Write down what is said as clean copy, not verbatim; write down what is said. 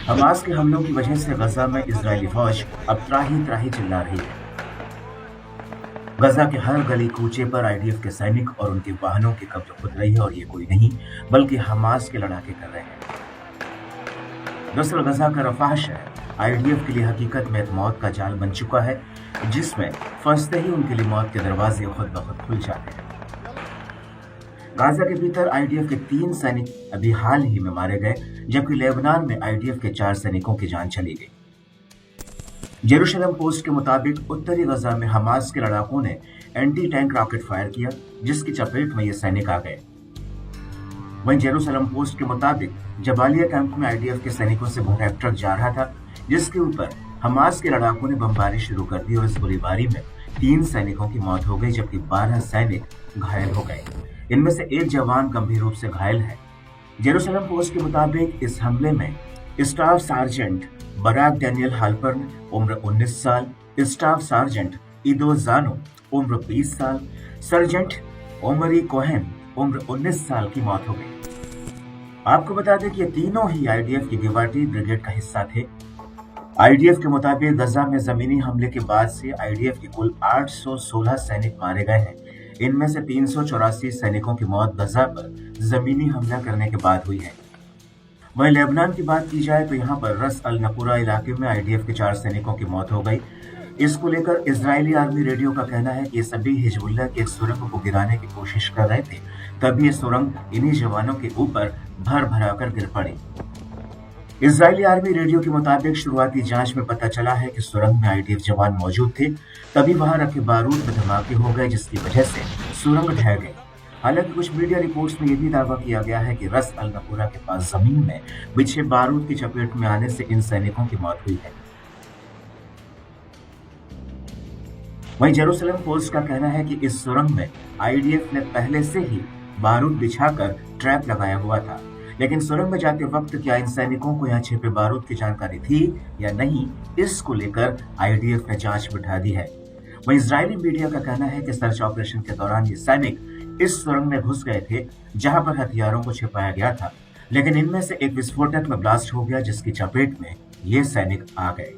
Hamas के हमलों की वजह से गजा में इजरायली फौज अब त्राही त्राही चिल्ला रही है। गजा के हर गली कूचे पर आईडीएफ के सैनिक और उनके वाहनों के कब्जे खुद रही है, और ये कोई नहीं बल्कि हमास के लड़ाके कर रहे हैं। दरअसल गजा का रफाह शहर आईडीएफ के लिए हकीकत में एक मौत का जाल बन चुका है, जिसमें फंसते ही उनके लिए मौत के दरवाजे खुद ब खुद खुल जाते हैं। गाजा के भीतर आईडीएफ के 3 सैनिक अभी हाल ही में मारे गए, जबकि लेबनान में आईडीएफ के 4 सैनिकों की जान चली गई। जेरूशलम पोस्ट के मुताबिक उत्तरी गजा में हमास के लड़ाकों ने एंटी टैंक रॉकेट फायर किया, जिसकी चपेट में ये सैनिक आ गए। वहीं जेरूशलम पोस्ट के मुताबिक जबालिया कैंप में आईडीएफ के सैनिकों से भरा एक ट्रक जा रहा था, जिसके ऊपर हमास के लड़ाकों ने बमबारी शुरू कर दी और इस गोलीबारी में 3 सैनिकों की मौत हो गई, जबकि 12 सैनिक घायल हो गए। इनमें से एक जवान गंभीर रूप से घायल है। जेरूशलम पोस्ट के मुताबिक इस हमले में स्टाफ सार्जेंट बराक डैनियल हाल्पर्न उम्र 19 साल, स्टाफ सार्जेंट इदो जानो उम्र 20 साल, सर्जेंट ओमरी कोहेन उम्र 19 साल की मौत हो गई। आपको बता दें कि ये तीनों ही आईडीएफ की गिवाटी ब्रिगेड का हिस्सा थे। आईडीएफ के मुताबिक गजा में जमीनी हमले के बाद से आईडीएफ के कुल 816 सैनिक मारे गए हैं। इनमें से 384 सैनिकों की मौत गजा पर जमीनी हमला करने के बाद हुई है। वहीं लेबनान की बात की जाए तो यहाँ पर रस अल नकुरा इलाके में आईडीएफ के 4 सैनिकों की मौत हो गई। इसको लेकर इजरायली आर्मी रेडियो का कहना है कि ये सभी हिजबुल्लाह की एक सुरंग को गिराने की कोशिश कर रहे थे, तभी ये सुरंग इन्हीं जवानों के ऊपर भर भरा कर गिर पड़ी। इजरायली आर्मी रेडियो के मुताबिक शुरुआती जांच में पता चला है कि सुरंग में आईडीएफ जवान मौजूद थे, तभी वहां रखे बारूद में धमाके हो गए, जिसकी वजह से सुरंग ढह गई। हालांकि कुछ मीडिया रिपोर्ट्स में यह भी दावा किया गया है कि रस अल नकुरा के पास जमीन में बिछे बारूद की चपेट में आने से इन सैनिकों की मौत हुई है। वहीं जेरूशलम पोस्ट का कहना है कि इस सुरंग में आईडीएफ ने पहले से ही बारूद बिछाकर ट्रैप लगाया हुआ था, लेकिन सुरंग में जाते वक्त क्या इन सैनिकों को यहाँ छिपे बारूद की जानकारी थी या नहीं, इसको लेकर आईडीएफ ने जांच बिठा दी है। वहीं इजरायली मीडिया का कहना है कि सर्च ऑपरेशन के दौरान ये सैनिक इस सुरंग में घुस गए थे जहां पर हथियारों को छिपाया गया था, लेकिन इनमें से एक विस्फोटक में ब्लास्ट हो गया, जिसकी चपेट में ये सैनिक आ गए।